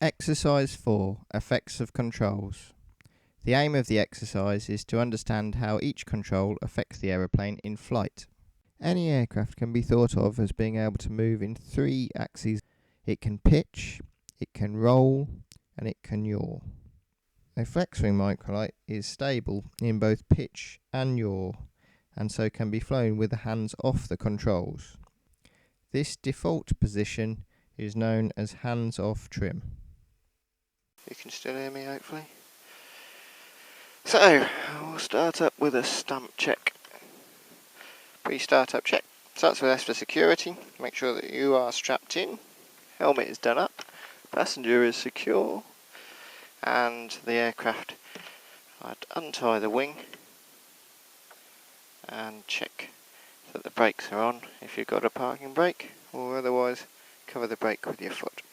Exercise 4. Effects of controls. The aim of the exercise is to understand how each control affects the aeroplane in flight. Any aircraft can be thought of as being able to move in 3 axes. It can pitch, it can roll, and it can yaw. A flexwing microlight is stable in both pitch and yaw, and so can be flown with the hands off the controls. This default position is known as hands-off trim. You can still hear me, hopefully. So, we'll start up with a stamp check. Pre-startup check. Starts with S for security. Make sure that you are strapped in. Helmet is done up. Passenger is secure. And the aircraft, I'd untie the wing and check that the brakes are on if you've got a parking brake, or otherwise cover the brake with your foot.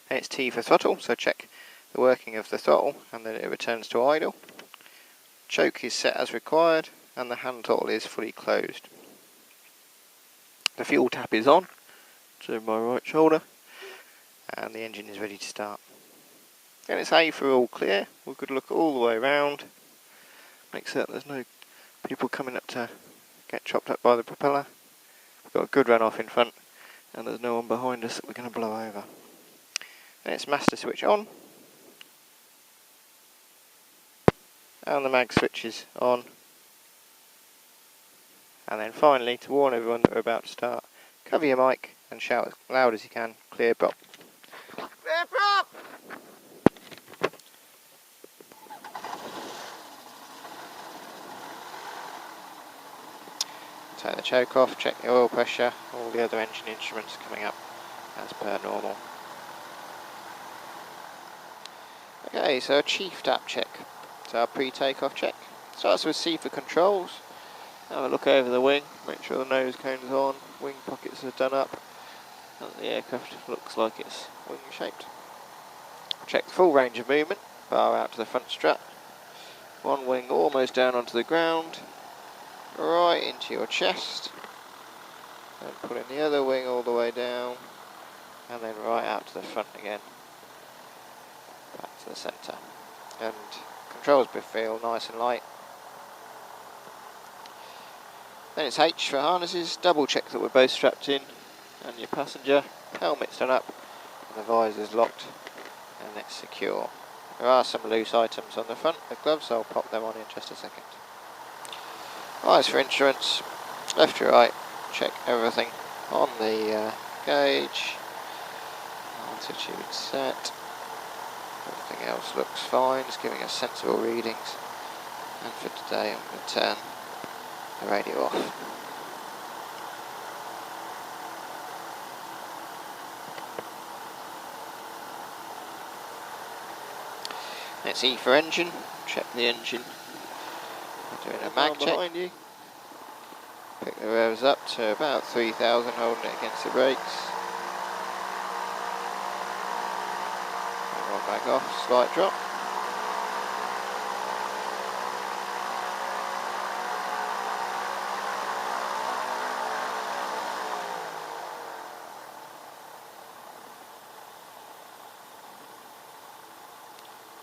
And it's T for throttle, so check the working of the throttle and then it returns to idle. Choke is set as required and the hand throttle is fully closed. The fuel tap is on, it's over my right shoulder, and the engine is ready to start. And it's A for all clear. We could look all the way around, make certain there's no people coming up to get chopped up by the propeller. We've got a good run off in front and there's no one behind us that we're going to blow over. And it's master switch on, and the mag switch is on, and then finally, to warn everyone that we're about to start, cover your mic and shout as loud as you can, clear prop. Clear prop! Take the choke off, check the oil pressure, all the other engine instruments coming up as per normal. Okay, so a chief tap check. It's our pre-takeoff check. Starts with C for controls. Have a look over the wing, make sure the nose cone is on, wing pockets are done up, and the aircraft looks like it's wing shaped. Check the full range of movement, bar out to the front strut. One wing almost down onto the ground, right into your chest, and pulling the other wing all the way down, and then right out to the front again. Back to the centre, and controls feel nice and light. Then it's H for harnesses. Double check that we're both strapped in and your passenger. Helmet's done up and the visor's locked and it's secure. There are some loose items on the front, the gloves, I'll pop them on in just a second. Eyes for insurance, left to right, check everything on the gauge, altitude set. Everything else looks fine, it's giving us sensible readings. And for today I'm going to turn the radio off. It's E for engine, check the engine. We're doing a mag check. Behind you. Pick the revs up to about 3,000, holding it against the brakes. Back off, slight drop.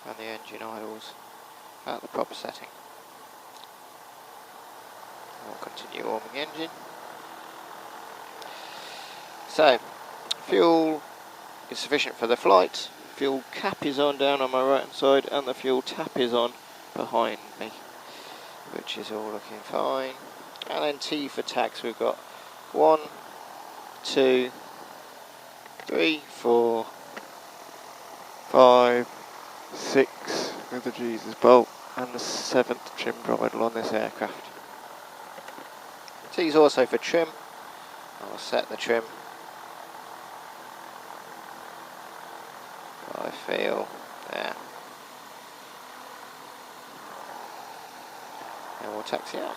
And the engine idles at the proper setting. We'll continue warming the engine. So, fuel is sufficient for the flight. Fuel cap is on down on my right hand side and the fuel tap is on behind me, which is all looking fine. And then T for tags, we've got 1, 2, 3, 4, 5, 6 with the Jesus bolt and the 7th trim bridle on this aircraft. T is also for trim. I'll set the trim. I feel there. And we'll taxi out.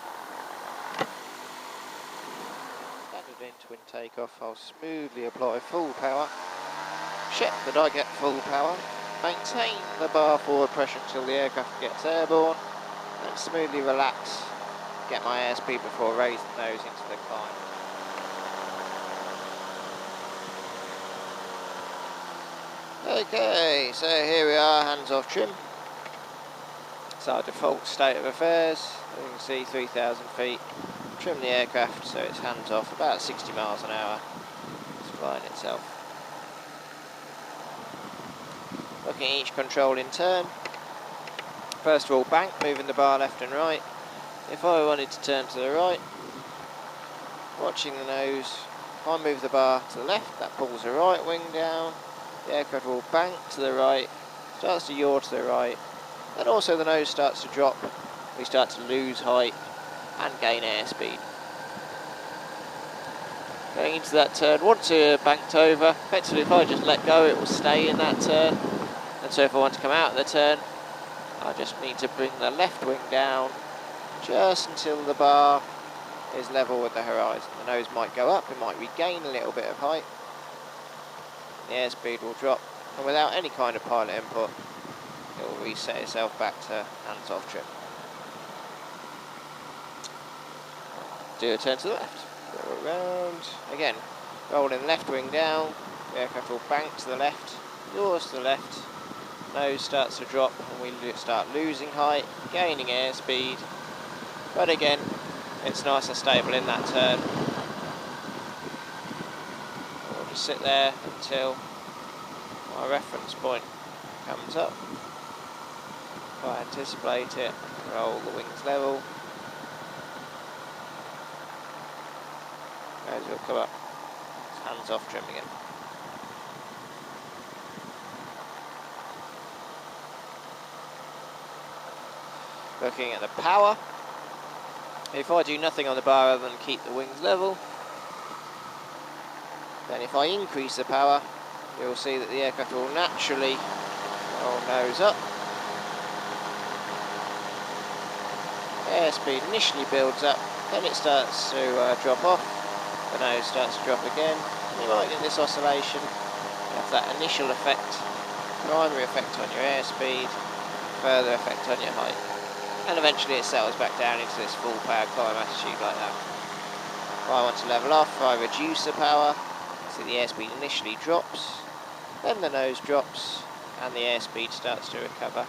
Standard in twin takeoff, I'll smoothly apply full power. Check that I get full power. Maintain the bar forward pressure until the aircraft gets airborne. And smoothly relax. Get my airspeed before raising those into the climb. Okay, so here we are, hands off trim. It's our default state of affairs. As you can see, 3,000 feet. Trim the aircraft so it's hands off, about 60 miles an hour. It's flying itself. Looking at each control in turn. First of all, bank, moving the bar left and right. If I wanted to turn to the right, watching the nose, if I move the bar to the left, that pulls the right wing down. The aircraft will bank to the right, starts to yaw to the right, and also the nose starts to drop. We start to lose height and gain airspeed. Going into that turn, once you're banked over, effectively if I just let go it will stay in that turn, and so if I want to come out of the turn, I just need to bring the left wing down just until the bar is level with the horizon. The nose might go up, it might regain a little bit of height, the airspeed will drop, and without any kind of pilot input, it will reset itself back to hands-off trim. Do a turn to the left, go around, again, rolling left wing down, the aircraft will bank to the left, yaws to the left, nose starts to drop, and we start losing height, gaining airspeed, but again, it's nice and stable in that turn. We'll just sit there until my reference point comes up. If I anticipate it, roll the wings level. Nose will come up. Hands off trim again. Looking at the power. If I do nothing on the bar other than keep the wings level, then if I increase the power, you'll see that the aircraft will naturally roll nose up. Airspeed initially builds up, then it starts to drop off, the nose starts to drop again. You might get this oscillation, you have that initial effect, primary effect on your airspeed, further effect on your height, and eventually it settles back down into this full power climb attitude like that. If I want to level off, I reduce the power, so the airspeed initially drops, then the nose drops, and the airspeed starts to recover,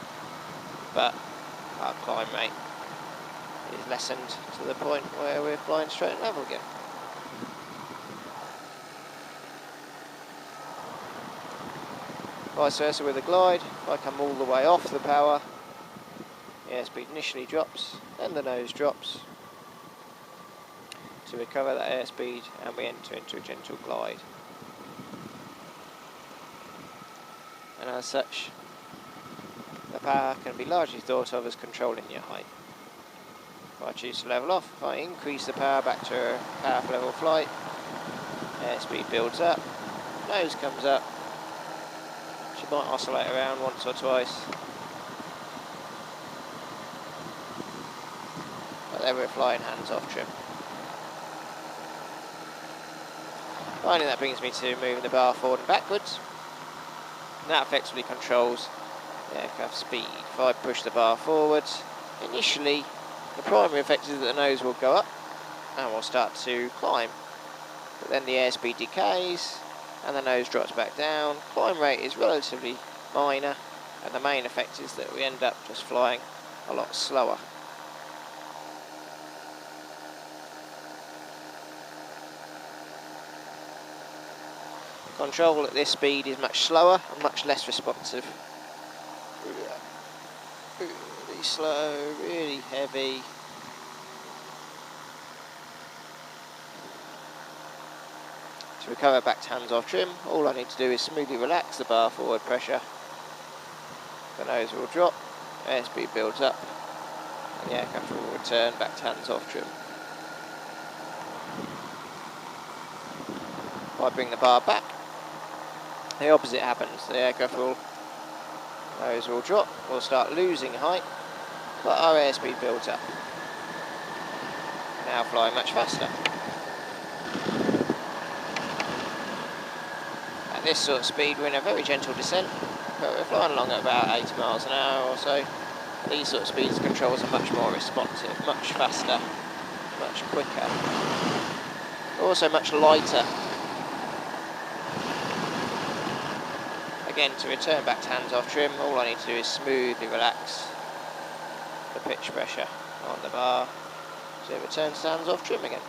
but our climb rate is lessened to the point where we're flying straight and level again. Vice versa with the glide, if I come all the way off the power, the airspeed initially drops, then the nose drops to recover that airspeed, and we enter into a gentle glide. And as such, the power can be largely thought of as controlling your height. If I choose to level off, if I increase the power back to a powerful level flight, airspeed builds up, nose comes up, she might oscillate around once or twice, but then we're flying hands off trim. Finally, that brings me to moving the bar forward and backwards, and that effectively controls the aircraft speed. If I push the bar forwards, initially the primary effect is that the nose will go up and will start to climb, but then the airspeed decays and the nose drops back down. Climb rate is relatively minor, and the main effect is that we end up just flying a lot slower. Control at this speed is much slower and much less responsive. Really slow, really heavy. To recover back to hands off trim, all I need to do is smoothly relax the bar forward pressure. The nose will drop, airspeed builds up, and the aircraft will return back to hands off trim. If I bring the bar back, the opposite happens. The aircraft nose will drop, we'll start losing height, but our airspeed builds up. Now flying much faster. At this sort of speed we're in a very gentle descent, but we're flying along at about 80 miles an hour or so. These sort of speeds, controls are much more responsive, much faster, much quicker, also much lighter. Again, to return back to hands off trim, all I need to do is smoothly relax the pitch pressure on the bar, so it returns to hands off trim again.